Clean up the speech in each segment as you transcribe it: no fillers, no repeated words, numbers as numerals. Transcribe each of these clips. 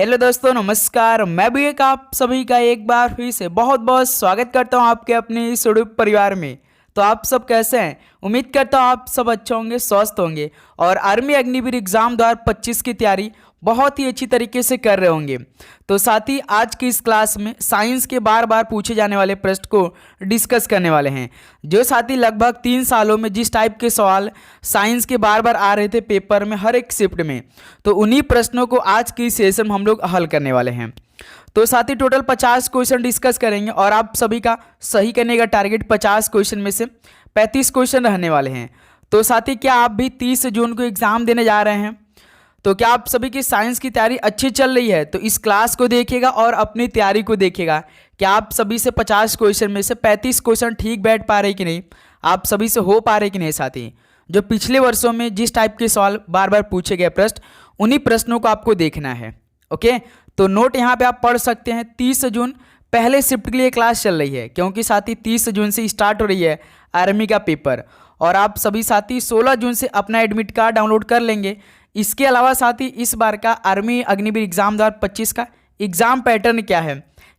Hello दोस्तों, नमस्कार। मैं भी एक आप सभी का एक बार फिर से बहुत बहुत स्वागत करता हूं आपके अपने इस यूट्यूब परिवार में। तो आप सब कैसे हैं? उम्मीद करता हूं आप सब अच्छे होंगे, स्वस्थ होंगे और आर्मी अग्निवीर एग्जाम 2025 की तैयारी बहुत ही अच्छी तरीके से कर रहे होंगे। तो साथ ही आज की इस क्लास में साइंस के बार बार पूछे जाने वाले प्रश्न को डिस्कस करने वाले हैं। जो साथ ही लगभग 3 सालों में जिस टाइप के सवाल साइंस के बार बार आ रहे थे पेपर में हर एक शिफ्ट में, तो उन्हीं प्रश्नों को आज की सेशन में हम लोग हल करने वाले हैं। तो साथ ही टोटल 50 क्वेश्चन डिस्कस करेंगे और आप सभी का सही करने का टारगेट 50 क्वेश्चन में से 35 क्वेश्चन रहने वाले हैं। तो साथ ही क्या आप भी 30 जून को एग्ज़ाम देने जा रहे हैं? तो क्या आप सभी की साइंस की तैयारी अच्छी चल रही है? तो इस क्लास को देखिएगा और अपनी तैयारी को देखिएगा कि आप सभी से 50 क्वेश्चन में से 35 क्वेश्चन ठीक बैठ पा रहे कि नहीं, आप सभी से हो पा रहे कि नहीं। साथ ही जो पिछले वर्षों में जिस टाइप के सवाल बार बार पूछे गए प्रश्न, उन्हीं प्रश्नों को आपको देखना है। ओके, तो नोट यहाँ पे आप पढ़ सकते हैं। 30 जून पहले शिफ्ट के लिए क्लास चल रही है, क्योंकि साथ ही 30 जून से स्टार्ट हो रही है आर्मी का पेपर और आप सभी साथी 16 जून से अपना एडमिट कार्ड डाउनलोड कर लेंगे। इसके अलावा साथ ही इस बार का आर्मी अग्निवीर एग्जाम 2025 का एग्जाम पैटर्न क्या है,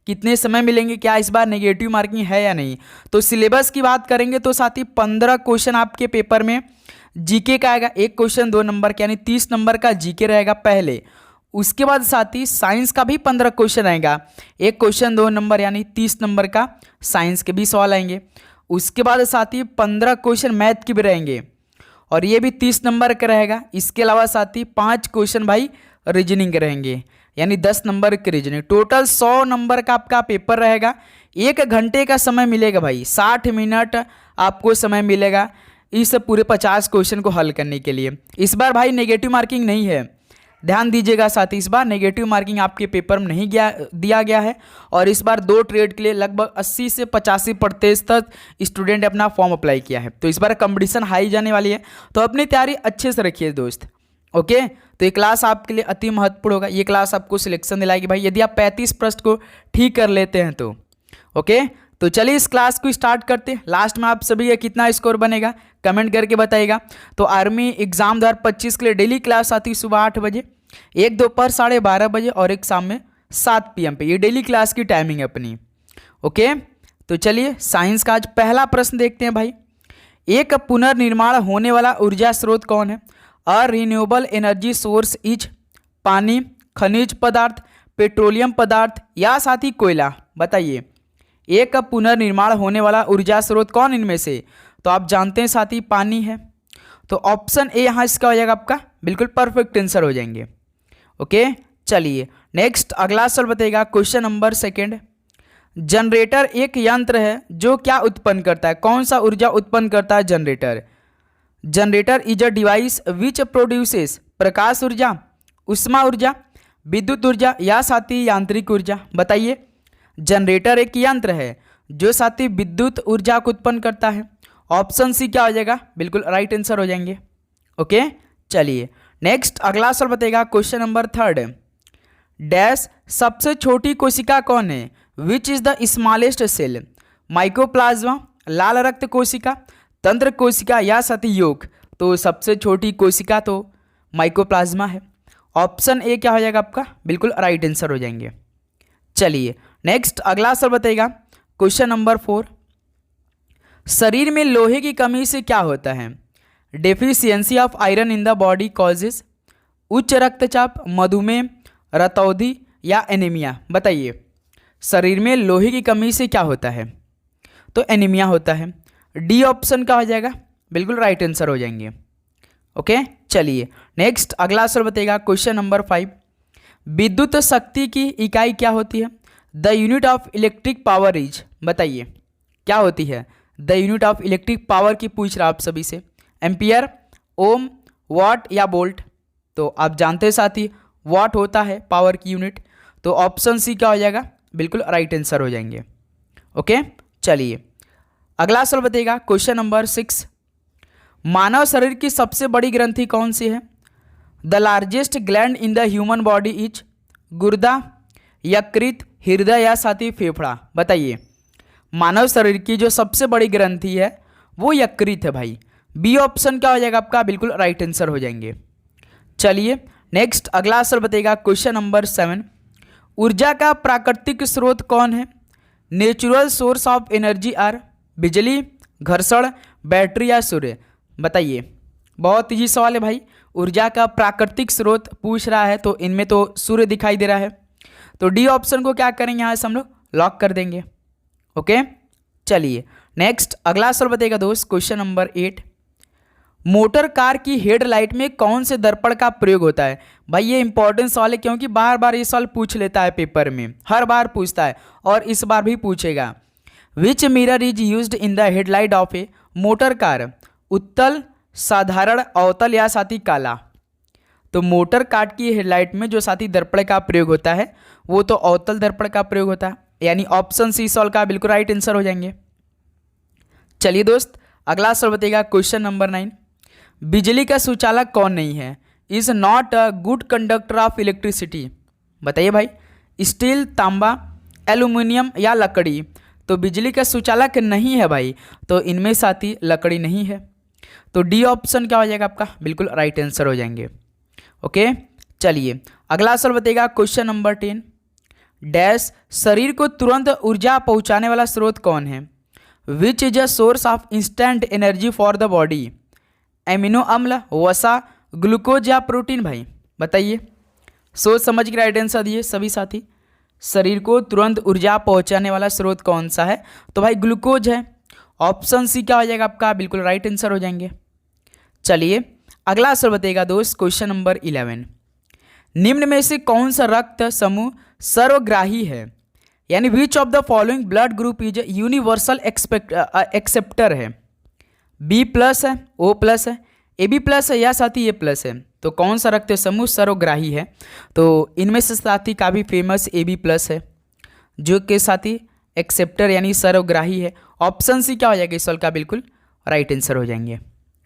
कितने समय मिलेंगे, क्या इस बार नेगेटिव मार्किंग है या नहीं। तो सिलेबस की बात करेंगे तो साथ ही 15 क्वेश्चन आपके पेपर में जीके का आएगा। एक क्वेश्चन 2 नंबर का यानी 30 नंबर का जीके रहेगा पहले। उसके बाद साथ ही साइंस का भी 15 क्वेश्चन आएगा। एक क्वेश्चन 2 नंबर यानी 30 नंबर का साइंस के भी सवाल आएंगे। उसके बाद साथ ही 15 क्वेश्चन मैथ के भी रहेंगे और ये भी 30 नंबर का रहेगा। इसके अलावा साथ ही 5 क्वेश्चन भाई रीजनिंग के रहेंगे, यानी 10 नंबर के रीजनिंग। टोटल 100 नंबर का आपका पेपर रहेगा। 1 घंटे का समय मिलेगा भाई, 60 मिनट आपको समय मिलेगा इस पूरे 50 क्वेश्चन को हल करने के लिए। इस बार भाई नेगेटिव मार्किंग नहीं है, ध्यान दीजिएगा। साथ ही इस बार नेगेटिव मार्किंग आपके पेपर में नहीं दिया गया है और इस बार 2 ट्रेड के लिए लगभग 80 से 85% स्टूडेंट अपना फॉर्म अप्लाई किया है। तो इस बार कंपटीशन हाई जाने वाली है, तो अपनी तैयारी अच्छे से रखिए दोस्त। ओके, तो ये क्लास आपके लिए अति महत्वपूर्ण होगा। ये क्लास आपको सिलेक्शन दिलाएगी भाई, यदि आप 35 प्रश्न को ठीक कर लेते हैं तो। ओके, तो चलिए इस क्लास को स्टार्ट करते हैं। लास्ट में आप सभी का कितना स्कोर बनेगा कमेंट करके बताइएगा। तो आर्मी एग्जाम 2025 के लिए डेली क्लास आती है सुबह 8 बजे, एक दोपहर 12:30 बजे और एक शाम में 7 PM पे। ये डेली क्लास की टाइमिंग है अपनी। ओके, तो चलिए साइंस का आज पहला प्रश्न देखते हैं भाई। एक पुनर्निर्माण होने वाला ऊर्जा स्रोत कौन है? अ रिन्यूएबल एनर्जी सोर्स इज पानी, खनिज पदार्थ, पेट्रोलियम पदार्थ या साथ ही कोयला। बताइए एक पुनर्निर्माण होने वाला ऊर्जा स्रोत कौन इनमें से? तो आप जानते हैं साथ ही पानी है, तो ऑप्शन ए यहाँ इसका हो जाएगा आपका बिल्कुल परफेक्ट आंसर हो जाएंगे। ओके, चलिए नेक्स्ट अगला सवाल बताइएगा। Question number 2। जनरेटर एक यंत्र है जो क्या उत्पन्न करता है? कौन सा ऊर्जा उत्पन्न करता है generator? Generator is a device which produces प्रकाश ऊर्जा, उष्मा ऊर्जा, विद्युत ऊर्जा या साथ ही यांत्रिक ऊर्जा। बताइए जनरेटर एक यंत्र है जो साथ ही विद्युत ऊर्जा को उत्पन्न करता है। ऑप्शन सी क्या हो जाएगा? बिल्कुल राइट आंसर हो जाएंगे। ओके, चलिए नेक्स्ट अगला सवाल बताएगा। Question number 3। डैश सबसे छोटी कोशिका कौन है? Which is the smallest cell? Mycoplasma, लाल रक्त कोशिका, तंत्र कोशिका या साथ ही योग। तो सबसे छोटी कोशिका तो माइकोप्लाज्मा है। ऑप्शन ए क्या हो जाएगा आपका? बिल्कुल राइट आंसर हो जाएंगे। चलिए नेक्स्ट अगला सवाल बताइएगा। Question number 4। शरीर में लोहे की कमी से क्या होता है? Deficiency of iron in the body causes, उच्च रक्तचाप, मधुमेह, रतौंधी या एनीमिया। बताइए शरीर में लोहे की कमी से क्या होता है? तो एनीमिया होता है। डी ऑप्शन का हो जाएगा, बिल्कुल राइट आंसर हो जाएंगे। ओके, चलिए नेक्स्ट अगला सवाल बताइएगा। Question number 5। विद्युत शक्ति की इकाई क्या होती है? The unit of electric power is. बताइए क्या होती है? The unit of electric power की पूछ रहा आप सभी से। एम्पियर, ओम, वाट या वोल्ट। तो आप जानते हैं साथ ही वाट होता है पावर की यूनिट। तो ऑप्शन सी क्या हो जाएगा? बिल्कुल राइट आंसर हो जाएंगे। ओके, चलिए अगला सवाल बताइएगा। Question number 6। मानव शरीर की सबसे बड़ी ग्रंथि कौन सी है? The largest gland in the human body is गुर्दा, यकृत, हृदय या साथ ही फेफड़ा। बताइए मानव शरीर की जो सबसे बड़ी ग्रंथि है वो यकृत है भाई। बी ऑप्शन क्या हो जाएगा आपका? बिल्कुल राइट आंसर हो जाएंगे। चलिए नेक्स्ट अगला सवाल बताइएगा। Question number 7। ऊर्जा का प्राकृतिक स्रोत कौन है? Natural source of energy are बिजली, घर्षण, बैटरी या सूर्य? बताइए। बहुत इजी सवाल है भाई। ऊर्जा का प्राकृतिक स्रोत पूछ रहा है तो इनमें तो सूर्य दिखाई दे रहा है, तो डी ऑप्शन को क्या करेंगे यहाँ से हम लोग लॉक कर देंगे। ओके, चलिए नेक्स्ट अगला सवाल बताइएगा दोस्त, क्वेश्चन नंबर 8। मोटर कार की हेडलाइट में कौन से दर्पण का प्रयोग होता है? भाई ये इंपॉर्टेंट सवाल है क्योंकि बार बार ये सवाल पूछ लेता है पेपर में, हर बार पूछता है और इस बार भी पूछेगा। विच mirror is used in the headlight of A motor car? उत्तल, साधारण, अवतल या साथी काला? तो मोटर कार की हेडलाइट में जो साथी दर्पण का प्रयोग होता है वो तो अवतल दर्पण का प्रयोग होता है, यानी ऑप्शन सी सवाल का बिल्कुल राइट आंसर हो जाएंगे। चलिए दोस्त अगला सवाल बताइएगा, क्वेश्चन नंबर 9। बिजली का सुचालक कौन नहीं है? Is not a good conductor of electricity? बताइए भाई। स्टील, तांबा, एल्यूमिनियम या लकड़ी? तो बिजली का सुचालक नहीं है भाई, तो इनमें साथी लकड़ी नहीं है, तो डी ऑप्शन क्या हो जाएगा आपका बिल्कुल राइट आंसर हो जाएंगे। ओके, चलिए अगला सवाल बताइएगा, क्वेश्चन नंबर 10। डैश शरीर को तुरंत ऊर्जा पहुंचाने वाला स्रोत कौन है? Which is a source of instant energy for the body? Amino अम्ल, वसा, ग्लूकोज या प्रोटीन? भाई बताइए, सोच समझ के राइट आंसर दिए सभी साथी। शरीर को तुरंत ऊर्जा पहुंचाने वाला स्रोत कौन सा है? तो भाई ग्लूकोज है, ऑप्शन सी क्या हो जाएगा आपका बिल्कुल राइट आंसर हो जाएंगे। चलिए अगला सवाल बताइएगा दोस्त, क्वेश्चन नंबर 11। निम्न में से कौन सा रक्त समूह सर्वग्राही है? यानी which of the following blood group is universal acceptor है? बी प्लस है, ओ प्लस है, ए बी प्लस है या साथी ए प्लस है? तो कौन सा रक्त समूह सर्वग्राही है? तो इनमें से साथी काफ़ी फेमस ए बी प्लस है जो कि साथी एक्सेप्टर यानी सर्वग्राही है। ऑप्शन सी क्या हो जाएगा इस सवाल का बिल्कुल राइट आंसर हो जाएंगे।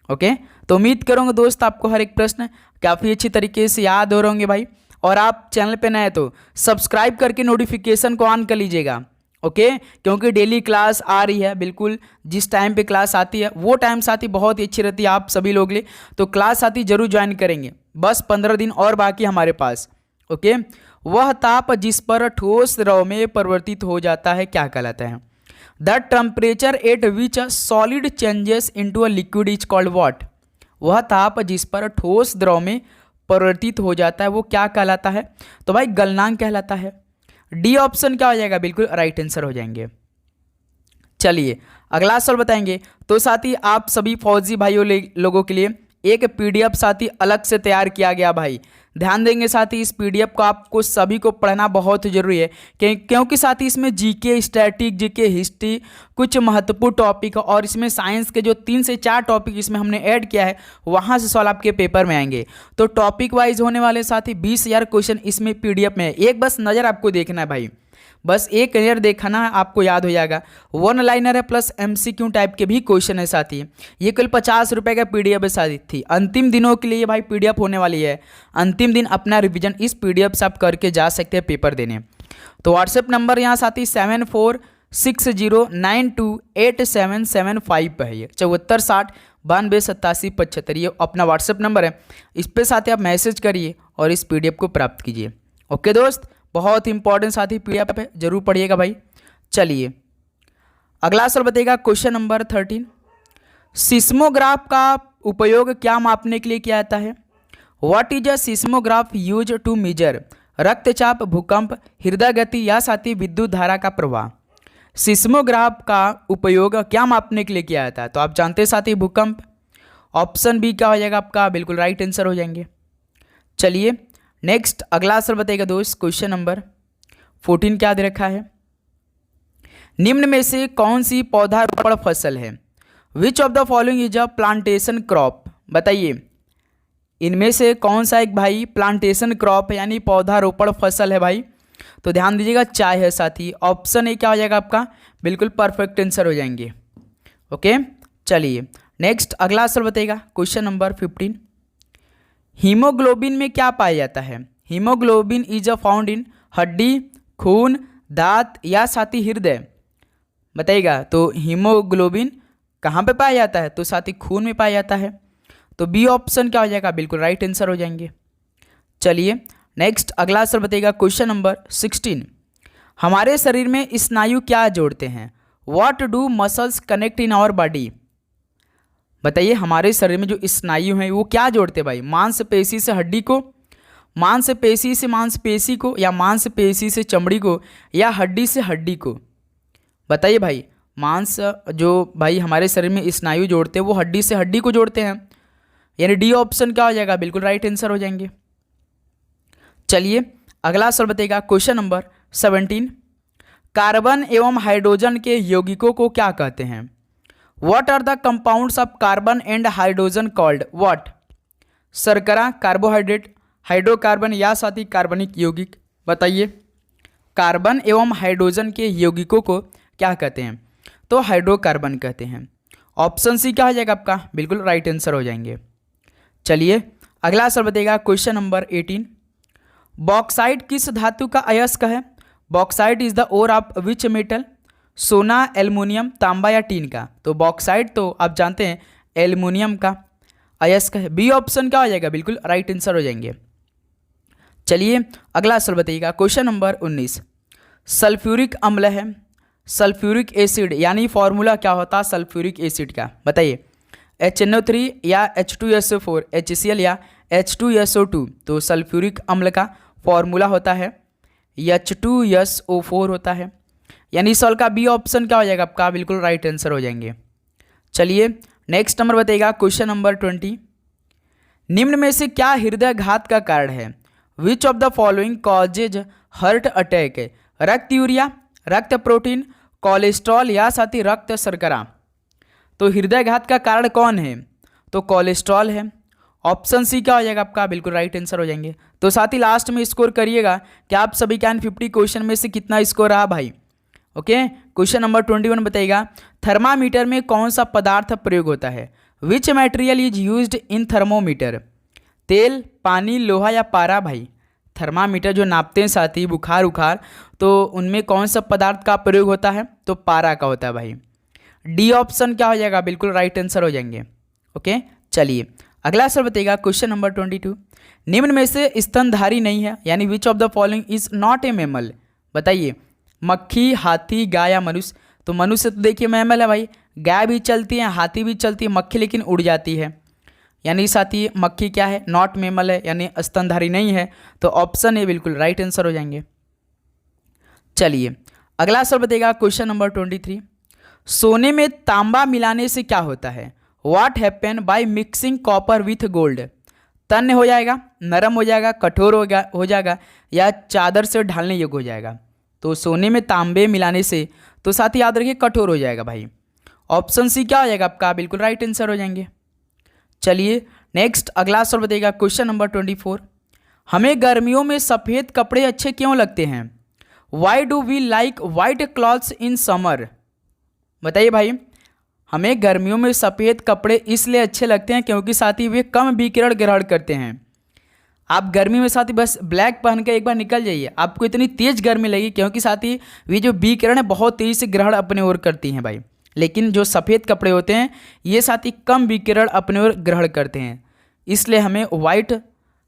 ओके, तो उम्मीद करूँगा दोस्त आपको हर एक प्रश्न काफ़ी अच्छी तरीके से याद हो रहे होंगे भाई, और आप चैनल पे नए हैं तो सब्सक्राइब करके नोटिफिकेशन को ऑन कर लीजिएगा। ओके, क्योंकि डेली क्लास आ रही है, बिल्कुल जिस टाइम पे क्लास आती है वो टाइम साथी बहुत ही अच्छी रहती है आप सभी लोग लिए, तो क्लास साथी जरूर ज्वाइन करेंगे। बस 15 दिन और बाकी हमारे पास। ओके, वह ताप जिस पर ठोस द्रव में परिवर्तित हो जाता है क्या कहलाता है? The temperature at which solid changes into a liquid is called what? वह ताप जिस पर ठोस द्रव में परिवर्तित हो जाता है वो क्या कहलाता है? तो भाई गलनांक कहलाता है। डी ऑप्शन क्या हो जाएगा बिल्कुल राइट आंसर हो जाएंगे। चलिए अगला सवाल बताएंगे। तो साथी आप सभी फौजी भाइयों लोगों के लिए एक पीडीएफ साथी अलग से तैयार किया गया भाई, ध्यान देंगे साथी। इस पीडीएफ को आपको सभी को पढ़ना बहुत जरूरी है क्योंकि साथी इसमें जीके, स्टैटिक, जीके, हिस्ट्री, कुछ महत्वपूर्ण टॉपिक और इसमें साइंस के जो 3 से 4 टॉपिक इसमें हमने ऐड किया है वहाँ से सवाल आपके पेपर में आएंगे। तो टॉपिक वाइज होने वाले साथी 20,000 क्वेश्चन इसमें पीडीएफ में है। एक बस नज़र आपको देखना है भाई, बस एक नज़र देखना है, आपको याद हो जाएगा। 1 लाइनर है प्लस एमसीक्यू टाइप के भी क्वेश्चन है साथी। ये कुल 50 रुपये का पीडीएफ है साथी थी। अंतिम दिनों के लिए भाई पीडीएफ होने वाली है। अंतिम दिन अपना रिवीजन इस पीडीएफ से आप करके जा सकते हैं पेपर देने। तो व्हाट्सएप नंबर यहाँ साथी 7460928775 पे है, ये 7460928775 ये अपना व्हाट्सएप नंबर है। इस पर साथी आप मैसेज करिए और इस पीडीएफ को प्राप्त कीजिए। ओके दोस्त, बहुत इंपॉर्टेंट साथी पीडीएफ है, जरूर पढ़िएगा भाई। चलिए अगला सवाल बताइएगा, क्वेश्चन नंबर 13। सिस्मोग्राफ का उपयोग क्या मापने के लिए किया जाता है? What is a seismograph use to measure रक्तचाप, भूकंप, हृदय गति या साथी विद्युत धारा का प्रवाह? सिस्मोग्राफ का उपयोग क्या मापने के लिए किया जाता है? तो आप जानते हैं साथी भूकंप। ऑप्शन बी क्या हो जाएगा आपका बिल्कुल राइट आंसर हो जाएंगे। चलिए नेक्स्ट अगला सवाल बताइएगा दोस्त, क्वेश्चन नंबर 14 क्या दे रखा है? निम्न में से कौन सी पौधारोपण फसल है? Which of the following is a plantation crop? बताइए इनमें से कौन सा एक भाई प्लांटेशन क्रॉप है यानी पौधारोपण फसल है भाई? तो ध्यान दीजिएगा चाय है साथी। ऑप्शन ए क्या हो जाएगा आपका बिल्कुल परफेक्ट आंसर हो जाएंगे। ओके, चलिए नेक्स्ट अगला सवाल बताइएगा, क्वेश्चन नंबर 15। हीमोग्लोबिन में क्या पाया जाता है? Haemoglobin is a found in हड्डी, खून, दांत या साथी हृदय? बताइएगा। तो हीमोग्लोबिन कहाँ पे पाया जाता है? तो साथी खून में पाया जाता है। तो बी ऑप्शन क्या हो जाएगा बिल्कुल राइट आंसर हो जाएंगे। चलिए नेक्स्ट अगला सवाल बताइएगा क्वेश्चन नंबर 16। हमारे शरीर में स्नायु क्या जोड़ते हैं? What do muscles connect in our body? बताइए हमारे शरीर में जो स्नायु हैं वो क्या जोड़ते हैं भाई? मांसपेशी से हड्डी को, मांसपेशी से मांसपेशी को, या मांसपेशी से चमड़ी को, या हड्डी से हड्डी को? बताइए भाई, मांस जो भाई हमारे शरीर में स्नायु जोड़ते हैं वो हड्डी से हड्डी को जोड़ते हैं, यानी डी ऑप्शन क्या हो जाएगा? बिल्कुल राइट आंसर हो जाएंगे। चलिए अगला सवाल बताइएगा क्वेश्चन नंबर 17। कार्बन एवं हाइड्रोजन के यौगिकों को क्या कहते हैं? What are the compounds of carbon and hydrogen called? What? शर्करा, कार्बोहाइड्रेट, हाइड्रोकार्बन, या साथ ही कार्बनिक यौगिक? बताइए कार्बन एवं हाइड्रोजन के यौगिकों को क्या कहते हैं? तो हाइड्रोकार्बन कहते हैं। ऑप्शन सी क्या हो जाएगा आपका? बिल्कुल राइट आंसर हो जाएंगे। चलिए अगला सवाल बताइएगा क्वेश्चन नंबर 18। बॉक्साइट किस धातु का अयस्क है? Bauxite is the ore of which metal? सोना, एल्युमिनियम, तांबा या टीन का? तो बॉक्साइट तो आप जानते हैं एल्युमिनियम का अयस्क है। बी ऑप्शन क्या हो जाएगा? बिल्कुल राइट आंसर हो जाएंगे। चलिए अगला सवाल बताइएगा क्वेश्चन नंबर 19। सल्फ्यूरिक अम्ल है, सल्फ्यूरिक एसिड, यानी फॉर्मूला क्या होता है सल्फ्यूरिक एसिड का? बताइए HNO3 या H2SO4, HCl या H2SO2? तो सल्फ्यूरिक अम्ल का फॉर्मूला होता है H2SO4 होता है, यानी इस सवाल का बी ऑप्शन क्या हो जाएगा आपका? बिल्कुल राइट आंसर हो जाएंगे। चलिए नेक्स्ट नंबर बताइएगा क्वेश्चन नंबर 20। निम्न में से क्या हृदय घात का कारण है? Which of the following causes heart attack? रक्त यूरिया, रक्त प्रोटीन, कोलेस्ट्रॉल, या साथ ही रक्त शर्करा? तो हृदयघात का कारण कौन है? तो कोलेस्ट्रॉल है। ऑप्शन सी क्या हो जाएगा आपका? बिल्कुल राइट आंसर हो जाएंगे। तो साथ ही लास्ट में स्कोर करिएगा कि आप सभी का 50 क्वेश्चन में से कितना स्कोर रहा भाई। ओके, क्वेश्चन नंबर 21 बताइएगा थर्मामीटर में कौन सा पदार्थ प्रयोग होता है? Which material is used in thermometer? तेल, पानी, लोहा या पारा? भाई थर्मामीटर जो नापते हैं साथी बुखार उखार, तो उनमें कौन सा पदार्थ का प्रयोग होता है? तो पारा का होता है भाई। डी ऑप्शन क्या हो जाएगा? बिल्कुल राइट आंसर हो जाएंगे। ओके, चलिए अगला सवाल बताइएगा क्वेश्चन नंबर 22। निम्न में से स्तनधारी नहीं है, यानी which of the following is not a mammal? बताइए मक्खी, हाथी, गाय या मनुष्य? तो मनुष्य तो देखिए मैमल है भाई, गाय भी चलती है, हाथी भी चलती है, मक्खी लेकिन उड़ जाती है, यानी साथी मक्खी क्या है? नॉट मैमल है, यानी स्तनधारी नहीं है। तो ऑप्शन ए बिल्कुल राइट आंसर हो जाएंगे। चलिए अगला सवाल बताइएगा क्वेश्चन नंबर 23। सोने में तांबा मिलाने से क्या होता है? What happen by mixing copper with gold? तन्य हो जाएगा, नरम हो जाएगा, कठोर हो जाएगा, या चादर से ढालने योग्य हो जाएगा? तो सोने में तांबे मिलाने से तो साथ ही याद रखिए कठोर हो जाएगा भाई। ऑप्शन सी क्या हो जाएगा आपका? बिल्कुल राइट आंसर हो जाएंगे। चलिए नेक्स्ट अगला सवाल बताइएगा क्वेश्चन नंबर 24। हमें गर्मियों में सफ़ेद कपड़े अच्छे क्यों लगते हैं? Why do we like white clothes in summer? बताइए भाई हमें गर्मियों में सफ़ेद कपड़े इसलिए अच्छे लगते हैं क्योंकि साथ ही वे कम विकिरण ग्रहण करते हैं। आप गर्मी में साथ ही बस ब्लैक पहन के एक बार निकल जाइए, आपको इतनी तेज़ गर्मी लगी क्योंकि साथ ही वे जो विकिरण है बहुत तेज़ी से ग्रहण अपने ओर करती हैं भाई। लेकिन जो सफ़ेद कपड़े होते हैं ये साथ ही कम विकिरण अपने ओर ग्रहण करते हैं, इसलिए हमें वाइट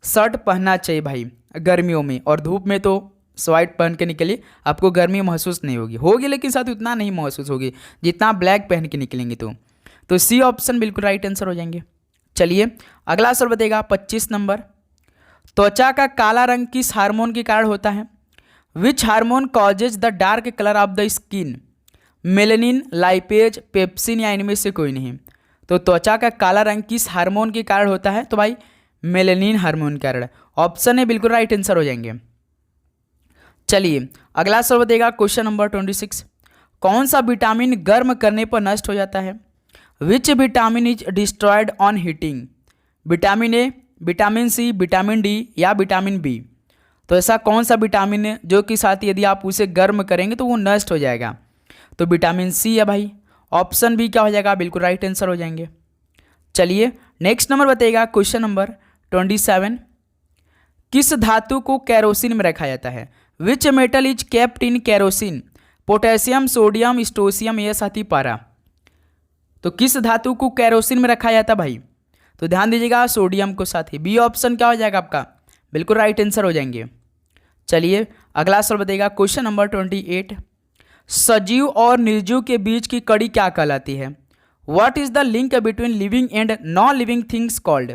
शर्ट पहनना चाहिए भाई गर्मियों में। और धूप में तो वाइट पहन के निकलिए, आपको गर्मी महसूस नहीं होगी लेकिन साथ ही उतना नहीं महसूस होगी जितना ब्लैक पहन के निकलेंगे। तो सी ऑप्शन बिल्कुल राइट आंसर हो जाएंगे। चलिए अगला सवाल बताइएगा 25 नंबर। त्वचा का काला रंग किस हार्मोन के कारण होता है? Which hormone causes the dark colour of the skin? Melanin, lipase, pepsin, या इनमें से कोई नहीं? तो त्वचा का काला रंग किस हार्मोन के कारण होता है? तो भाई मेलेनिन हार्मोन के कारण। ऑप्शन ए बिल्कुल राइट आंसर हो जाएंगे। चलिए अगला सवाल बताइएगा क्वेश्चन नंबर 26। कौन सा विटामिन गर्म करने पर नष्ट हो जाता है? Which vitamin is destroyed on heating? Vitamin A, vitamin C, vitamin D या विटामिन बी? तो ऐसा कौन सा विटामिन है जो कि साथ ही यदि आप उसे गर्म करेंगे तो वो नष्ट हो जाएगा? तो विटामिन सी है भाई। ऑप्शन बी क्या हो जाएगा? बिल्कुल राइट आंसर हो जाएंगे। चलिए नेक्स्ट नंबर बताइएगा क्वेश्चन नंबर 27। किस धातु को कैरोसिन में रखा जाता है? Which metal is kept in kerosene? Potassium, sodium, स्टोसियम या साथ ही पारा? तो किस धातु को कैरोसिन में रखा जाता भाई? तो ध्यान दीजिएगा सोडियम को साथ ही। बी ऑप्शन क्या हो जाएगा आपका? बिल्कुल राइट आंसर हो जाएंगे। चलिए अगला सवाल बताइएगा, क्वेश्चन नंबर 28, सजीव और निर्जीव के बीच की कड़ी क्या कहलाती है? What is the link between living and non living things called?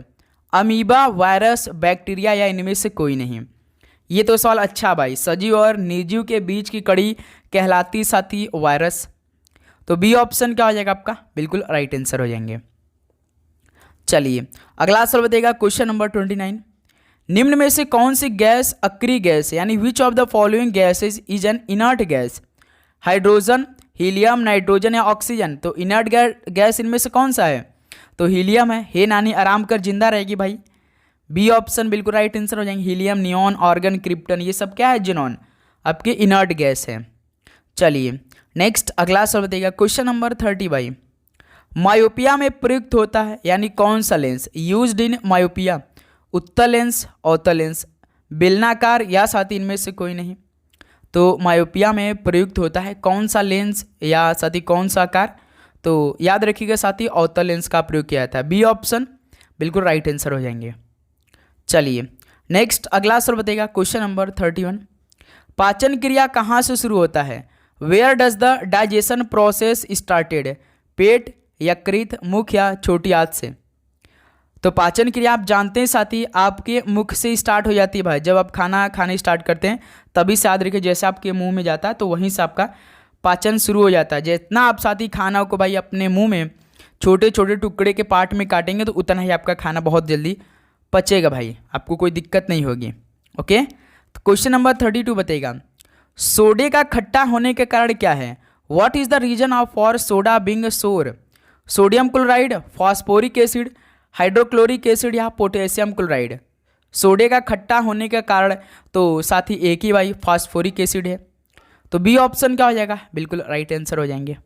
Amoeba, virus, bacteria या इनमें से कोई नहीं? ये तो सवाल अच्छा भाई, सजीव और निर्जीव के बीच की कड़ी कहलाती साथी वायरस। तो बी ऑप्शन क्या हो जाएगा आपका? बिल्कुल राइट आंसर हो जाएंगे। चलिए अगला सवाल बताइएगा, क्वेश्चन नंबर 29, निम्न में से कौन सी गैस अक्रिय गैस है? यानी which of the following gases is an inert gas? Hydrogen, helium, nitrogen या ऑक्सीजन? तो इनर्ट गैस इनमें से कौन सा है? तो हीलियम है। हे नानी आराम कर जिंदा रहेगी भाई, बी ऑप्शन बिल्कुल राइट आंसर हो जाएंगे। हीलियम, नियॉन, ऑर्गन, क्रिप्टन, ये सब क्या है? जिनॉन, आपके इनर्ट गैस है। चलिए नेक्स्ट अगला सवाल बताइएगा, क्वेश्चन नंबर 30 भाई, मायोपिया में प्रयुक्त होता है यानी कौन सा लेंस? यूज्ड इन मायोपिया, उत्तल लेंस, अवतल लेंस, बेलनाकार या साथी इनमें से कोई नहीं? तो मायोपिया में प्रयुक्त होता है कौन सा लेंस या साथी कौन सा आकार? तो याद रखिएगा साथी, अवतल लेंस का प्रयोग किया था। बी ऑप्शन बिल्कुल राइट आंसर हो जाएंगे। चलिए नेक्स्ट अगला सवाल बताइएगा, क्वेश्चन नंबर 31, पाचन क्रिया कहाँ से शुरू होता है? Where does the digestion process started? पेट, यकृत, मुख या छोटी आंत से? तो पाचन क्रिया आप जानते हैं साथी, आपके मुख से स्टार्ट हो जाती है भाई। जब आप खाना खाने स्टार्ट करते हैं तभी से याद रखिए, जैसे आपके मुंह में जाता है तो वहीं से आपका पाचन शुरू हो जाता है। जितना आप साथी खाना को भाई अपने मुंह में छोटे छोटे टुकड़े के पार्ट में काटेंगे तो उतना ही आपका खाना बहुत जल्दी पचेगा भाई, आपको कोई दिक्कत नहीं होगी। ओके, तो क्वेश्चन नंबर 32 बताइएगा, सोडे का खट्टा होने के कारण क्या है? What is the reason of for soda being sour? Sodium chloride, phosphoric acid, hydrochloric acid या पोटेशियम क्लोराइड? सोडे का खट्टा होने का कारण तो साथी एक ही भाई, फास्फोरिक एसिड है। तो बी ऑप्शन क्या हो जाएगा? बिल्कुल राइट आंसर हो जाएंगे।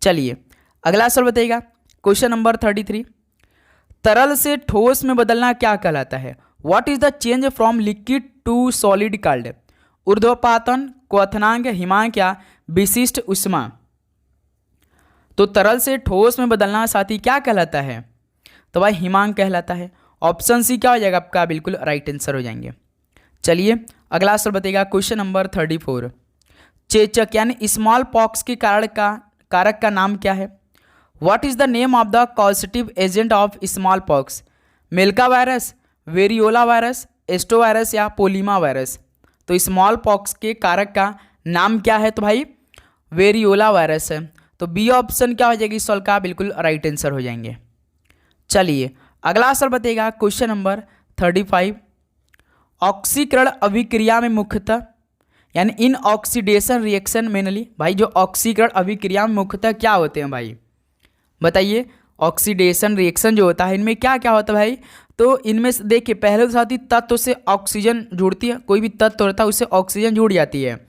चलिए अगला सवाल बताइएगा, क्वेश्चन नंबर 33, तरल से ठोस में बदलना क्या कहलाता है? What is the change from liquid to solid called? ऊर्ध्वपातन, क्वथनांक, हिमांक या विशिष्ट ऊष्मा? तो तरल से ठोस में बदलना साथी क्या कहलाता है? तो भाई हिमांक कहलाता है। ऑप्शन सी क्या हो जाएगा आपका? बिल्कुल राइट आंसर हो जाएंगे। चलिए अगला सवाल बताइएगा, क्वेश्चन नंबर 34, चेचक यानी स्मॉल पॉक्स के कारक का नाम क्या है? What is the name of the causative agent of small pox? मेलका वायरस, वेरियोला वायरस, एस्टो वायरस या पोलीमा वायरस? तो स्मॉल पॉक्स के कारक का नाम क्या है? तो भाई वेरियोला वायरस है। तो बी ऑप्शन क्या हो जाएगी इस सवाल का? बिल्कुल राइट आंसर हो जाएंगे। चलिए अगला सवाल बताइएगा, क्वेश्चन नंबर 35, ऑक्सीकरण अभिक्रिया में मुख्यतः यानी इन ऑक्सीडेशन रिएक्शन मेनली, भाई जो ऑक्सीकरण अभिक्रिया में मुख्यतः क्या होते हैं भाई? बताइए, ऑक्सीडेशन रिएक्शन जो होता है इनमें क्या क्या होता है भाई? तो इनमें से देखिए, पहले तो साथी तत्व से ऑक्सीजन जुड़ती है, कोई भी तत्व होता है उससे ऑक्सीजन जुड़ जाती है,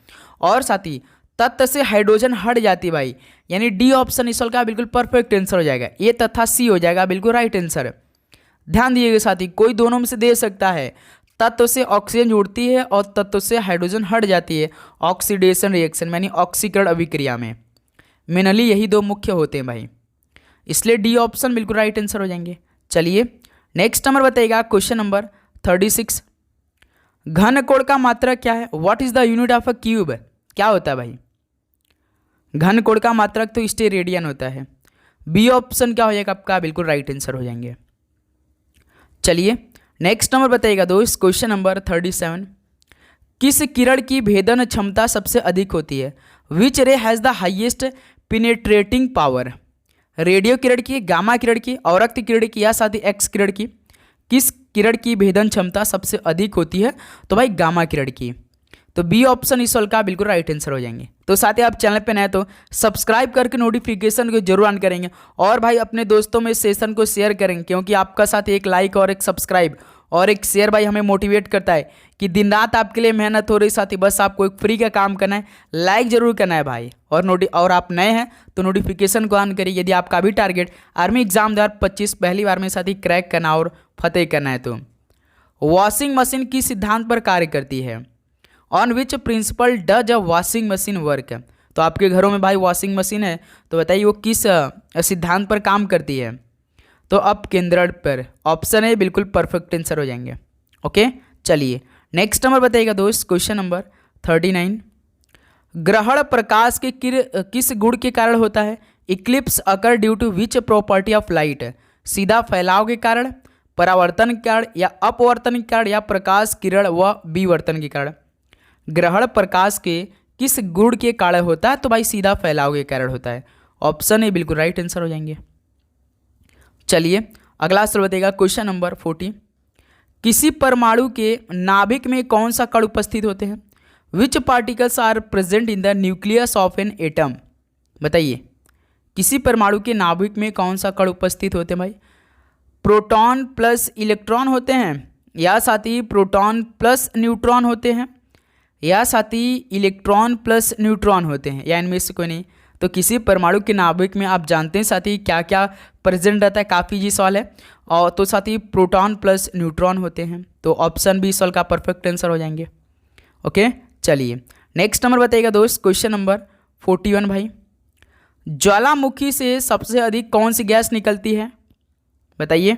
और साथी तत्व से हाइड्रोजन हट जाती है भाई। यानी डी ऑप्शन इस का बिल्कुल परफेक्ट आंसर हो जाएगा। ए तथा सी हो जाएगा बिल्कुल राइट आंसर। ध्यान दीजिएगा साथी, कोई दोनों में से दे सकता है। तत्व से ऑक्सीजन जुड़ती है और तत्व से हाइड्रोजन हट जाती है ऑक्सीडेशन रिएक्शन यानी ऑक्सीकरण अभिक्रिया में। मेनली यही दो मुख्य होते हैं भाई, इसलिए डी ऑप्शन बिल्कुल राइट आंसर हो जाएंगे। चलिए नेक्स्ट नंबर बताइएगा, क्वेश्चन नंबर 36, घन कोण का मात्रक क्या है? What is the unit of a cube? क्या होता है भाई? घन कोण का मात्रक तो स्टेरेडियन होता है। बी ऑप्शन क्या हो जाएगा आपका? बिल्कुल राइट आंसर हो जाएंगे। चलिए नेक्स्ट नंबर बताइएगा दोस्त, क्वेश्चन नंबर 37, किस किरण की भेदन क्षमता सबसे अधिक होती है? Which ray has the highest penetrating power? Radio किरण की, गामा किरण की, अवरक्त किरण की या साथ ही एक्स किरण की? किस किरण की भेदन क्षमता सबसे अधिक होती है? तो भाई गामा किरण की। तो बी ऑप्शन इस सवाल का बिल्कुल राइट आंसर हो जाएंगे। तो साथ ही आप चैनल पे नए तो सब्सक्राइब करके नोटिफिकेशन को जरूर ऑन करेंगे, और भाई अपने दोस्तों में सेशन को शेयर करेंगे, क्योंकि आपका साथ एक लाइक और एक सब्सक्राइब और एक शेयर भाई हमें मोटिवेट करता है कि दिन रात आपके लिए मेहनत हो रही। साथ ही बस आपको एक फ्री का काम करना है, लाइक जरूर करना है भाई, और आप नए हैं तो नोटिफिकेशन को ऑन करिए। यदि आपका भी टारगेट आर्मी एग्जाम 2025 पहली बार में साथ ही क्रैक करना और फतेह करना है, तो वॉशिंग मशीन किस सिद्धांत पर कार्य करती है? On which principle does a washing machine work? तो आपके घरों में भाई वॉशिंग मशीन है, तो बताइए वो किस सिद्धांत पर काम करती है? तो अप केंद्रण पर। ऑप्शन है बिल्कुल परफेक्ट आंसर हो जाएंगे। ओके चलिए नेक्स्ट नंबर बताइएगा दोस्त, क्वेश्चन नंबर 39। ग्रहण प्रकाश के किस गुण के कारण होता है? Eclipse occur due to which property of light? सीधा फैलाव के कारण, परावर्तन के कारण, या अपवर्तन के कारण, या प्रकाश किरण व विवर्तन के कारण? ग्रहण प्रकाश के किस गुण के कारण होता है? तो भाई सीधा फैलाव के कारण होता है। ऑप्शन ए बिल्कुल राइट आंसर हो जाएंगे। चलिए अगला सवाल बताइएगा, क्वेश्चन नंबर 40। किसी परमाणु के नाभिक में कौन सा कण उपस्थित होते हैं? Which particles are present in the nucleus of an atom? बताइए किसी परमाणु के नाभिक में कौन सा कण उपस्थित होते हैं भाई? प्रोटॉन प्लस इलेक्ट्रॉन होते हैं, या साथ ही प्रोटॉन प्लस न्यूट्रॉन होते हैं, या साथ ही इलेक्ट्रॉन प्लस न्यूट्रॉन होते हैं, या इनमें से कोई नहीं? तो किसी परमाणु के नाभिक में आप जानते हैं साथ ही क्या क्या प्रेजेंट रहता है, काफ़ी जी सवाल है। और तो साथ ही प्रोटॉन प्लस न्यूट्रॉन होते हैं, तो ऑप्शन बी सवाल का परफेक्ट आंसर हो जाएंगे। ओके चलिए नेक्स्ट नंबर बताइएगा दोस्त, क्वेश्चन नंबर 41 भाई। ज्वालामुखी से सबसे अधिक कौन सी गैस निकलती है? बताइए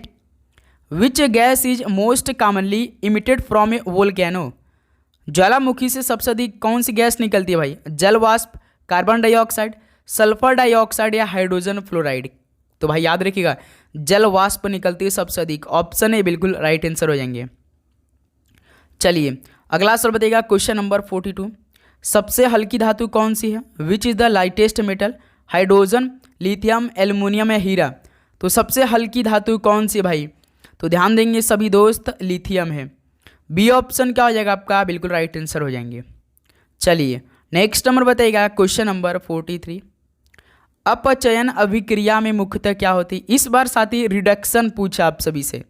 which gas is most commonly emitted from A volcano? ज्वालामुखी से सबसे अधिक कौन सी गैस निकलती है भाई? जल वाष्प, कार्बन डाइऑक्साइड, सल्फर डाइऑक्साइड, या हाइड्रोजन फ्लोराइड? तो भाई याद रखिएगा जल वाष्प निकलती है सबसे अधिक। ऑप्शन ए बिल्कुल राइट आंसर हो जाएंगे। चलिए अगला सवाल बताइएगा, क्वेश्चन नंबर 42। सबसे हल्की धातु कौन सी है? Which is the lightest metal? Hydrogen, lithium, aluminium, या हीरा? तो सबसे हल्की धातु कौन सी भाई? तो ध्यान देंगे सभी दोस्त, लिथियम है। बी ऑप्शन क्या हो जाएगा आपका? बिल्कुल राइट आंसर हो जाएंगे। चलिए नेक्स्ट नंबर बताइएगा, क्वेश्चन नंबर 43। अपचयन अभिक्रिया में मुख्यतः क्या होती है? इस बार साथी रिडक्शन पूछा आप सभी से।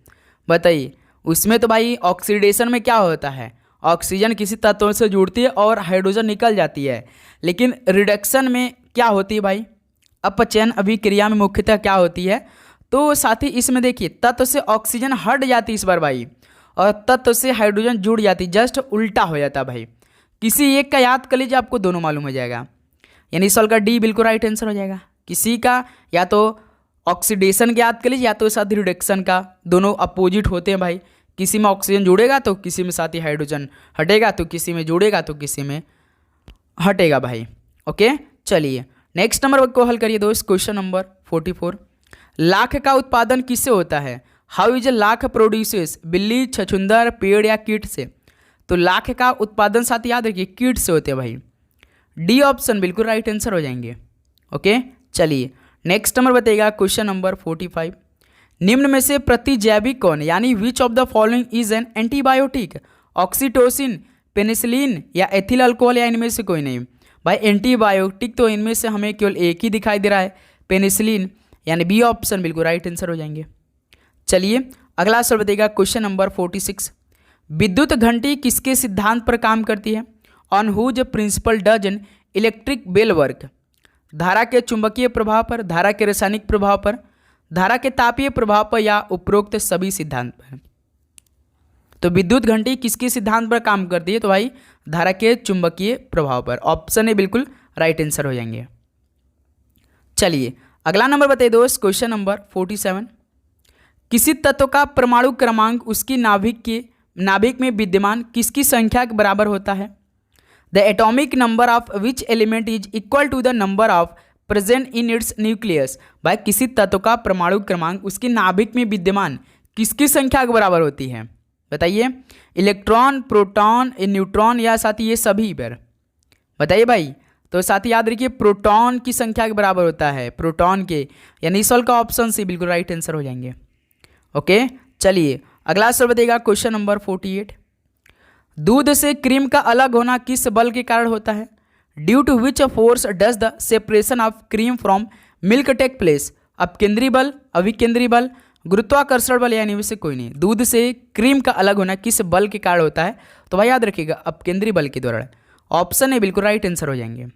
बताइए उसमें तो भाई ऑक्सीडेशन में क्या होता है? ऑक्सीजन किसी तत्व से जुड़ती है और हाइड्रोजन निकल जाती है, लेकिन रिडक्शन में क्या होती है भाई? अपचयन अभिक्रिया में मुख्यतः क्या होती है? तो साथी इसमें देखिए तत्व से ऑक्सीजन हट जाती है इस बार भाई, और तत्व से हाइड्रोजन जुड़ जाती, जस्ट उल्टा हो जाता भाई। किसी एक का याद कर लीजिए, आपको दोनों मालूम हो जाएगा, यानी इस सवाल का डी बिल्कुल राइट आंसर हो जाएगा। किसी का या तो ऑक्सीडेशन का याद कर लीजिए, या तो साथ रिडक्शन का, दोनों अपोजिट होते हैं भाई। किसी में ऑक्सीजन जुड़ेगा तो किसी में साथ ही हाइड्रोजन हटेगा, तो किसी में जुड़ेगा तो किसी में हटेगा भाई। ओके चलिए नेक्स्ट नंबर को हल करिए दोस्त, क्वेश्चन नंबर 44। लाख का उत्पादन किससे होता है? How is lakh produces? बिल्ली, छछुंदर, पेड़, या कीट से? तो लाख का उत्पादन साथ याद रखिए कीट से होते हैं भाई। डी ऑप्शन बिल्कुल राइट आंसर हो जाएंगे। ओके चलिए नेक्स्ट नंबर बताइएगा, क्वेश्चन नंबर 45। निम्न में से प्रतिजैविक कौन, यानी which of the following is an antibiotic? Oxytocin, penicillin, या एथिल अल्कोहल, या इनमें से कोई नहीं? भाई एंटीबायोटिक तो इनमें से हमें केवल एक ही दिखाई दे रहा है, पेनिसिलिन, यानी बी ऑप्शन बिल्कुल राइट आंसर हो जाएंगे। चलिए अगला सवाल बताइएगा, क्वेश्चन नंबर 46। विद्युत घंटी किसके सिद्धांत पर काम करती है? On whose principle does an electric bell work? धारा के चुंबकीय प्रभाव पर, धारा के रासायनिक प्रभाव पर, धारा के तापीय प्रभाव पर, या उपरोक्त सभी सिद्धांत पर? तो विद्युत घंटी किसके सिद्धांत पर काम करती है? तो भाई धारा के चुंबकीय प्रभाव पर। ऑप्शन ए बिल्कुल राइट आंसर हो जाएंगे। चलिए अगला नंबर बताइए दोस्त, क्वेश्चन नंबर 47। किसी तत्व का परमाणु क्रमांक उसकी नाभिक में विद्यमान किसकी संख्या के बराबर होता है? The atomic number of which element is equal to the number of present in its nucleus? भाई किसी तत्व का परमाणु क्रमांक उसकी नाभिक में विद्यमान किसकी संख्या के बराबर होती है? बताइए इलेक्ट्रॉन, प्रोटॉन, न्यूट्रॉन, या साथ ही ये सभी पर? बताइए भाई। तो साथ ही याद रखिए प्रोटॉन की संख्या के बराबर होता है, प्रोटॉन के, यानी सवाल का ऑप्शन सी बिल्कुल राइट आंसर हो जाएंगे। ओके चलिए अगला सवाल बताइएगा, क्वेश्चन नंबर 48। दूध से क्रीम का अलग होना किस बल के कारण होता है? Due to which force does the separation of cream from milk take place? अपकेंद्री बल, अभिकेंद्री बल, गुरुत्वाकर्षण बल, या इनमें से कोई नहीं? दूध से क्रीम का अलग होना किस बल के कारण होता है? तो भाई याद रखिएगा अपकेंद्री बल के द्वारा। ऑप्शन ए बिल्कुल राइट आंसर हो जाएंगे।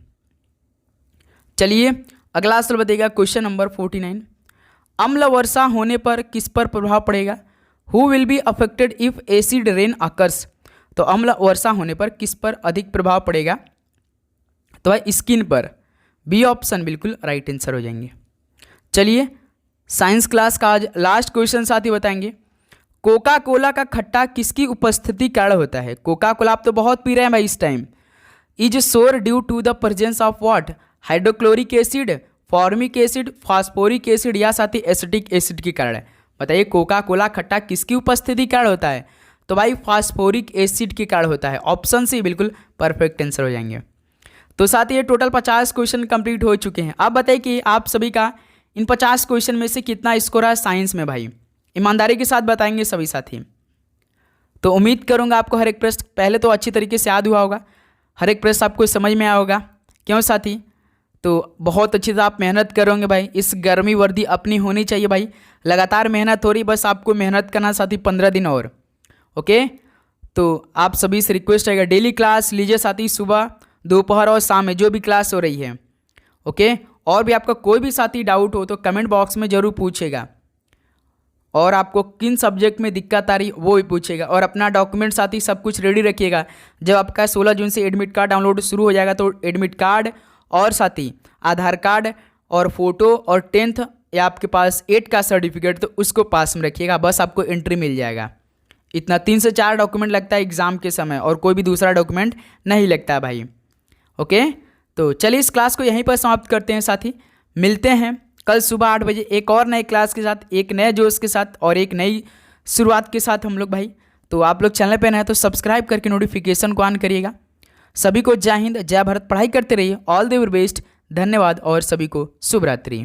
चलिए अगला सवाल बताइएगा, क्वेश्चन नंबर 49। अम्ल वर्षा होने पर किस पर प्रभाव पड़ेगा? Who will be affected if acid rain occurs? तो अम्ल वर्षा होने पर किस पर अधिक प्रभाव पड़ेगा? तो भाई स्किन पर। बी ऑप्शन बिल्कुल राइट आंसर हो जाएंगे। चलिए साइंस क्लास का आज लास्ट क्वेश्चन साथ ही बताएंगे। कोका कोला का खट्टा किसकी उपस्थिति कारण होता है? कोका कोला आप तो बहुत पी रहे हैं भाई इस time. Is sour due to the presence of what? Hydrochloric acid, formic acid, phosphoric acid या साथ ही एसिटिक एसिड के कारण। बताइए कोका कोला खट्टा किसकी उपस्थिति कारण होता है? तो भाई फास्फोरिक एसिड के कारण होता है। ऑप्शन सी बिल्कुल परफेक्ट आंसर हो जाएंगे। तो साथ ही ये टोटल 50 क्वेश्चन कंप्लीट हो चुके हैं। अब बताइए कि आप सभी का इन 50 क्वेश्चन में से कितना स्कोर है साइंस में भाई? ईमानदारी के साथ बताएंगे सभी साथी। तो उम्मीद करूंगा आपको हर एक प्रश्न पहले तो अच्छी तरीके से याद हुआ होगा, हर एक प्रश्न आपको समझ में आया होगा। क्यों साथी? तो बहुत अच्छी तरह आप मेहनत करोगे भाई। इस गर्मी वर्दी अपनी होनी चाहिए भाई। लगातार मेहनत हो रही, बस आपको मेहनत करना साथी 15 दिन और। ओके, तो आप सभी से रिक्वेस्ट रहेगा डेली क्लास लीजिए साथी, सुबह दोपहर और शाम में जो भी क्लास हो रही है। ओके, और भी आपका कोई भी साथी डाउट हो तो कमेंट बॉक्स में ज़रूर पूछेगा, और आपको किन सब्जेक्ट में दिक्कत आ रही वो भी पूछेगा। और अपना डॉक्यूमेंट साथी सब कुछ रेडी रखिएगा। जब आपका 16 जून से एडमिट कार्ड डाउनलोड शुरू हो जाएगा तो एडमिट कार्ड और साथी आधार कार्ड और फोटो और 10th या आपके पास 8 का सर्टिफिकेट तो उसको पास में रखिएगा, बस आपको एंट्री मिल जाएगा। इतना 3 से 4 डॉक्यूमेंट लगता है एग्ज़ाम के समय, और कोई भी दूसरा डॉक्यूमेंट नहीं लगता है भाई। ओके, तो चलिए इस क्लास को यहीं पर समाप्त करते हैं साथी। मिलते हैं कल सुबह 8 बजे एक और नए क्लास के साथ, एक नए जोश के साथ और एक नई शुरुआत के साथ हम लोग भाई। तो आप लोग चैनल पे नए हैं तो सब्सक्राइब करके नोटिफिकेशन को ऑन करिएगा। सभी को जय हिंद, जय भारत, पढ़ाई करते रहिए। ऑल द वेरी बेस्ट, धन्यवाद और सभी को शुभ रात्रि।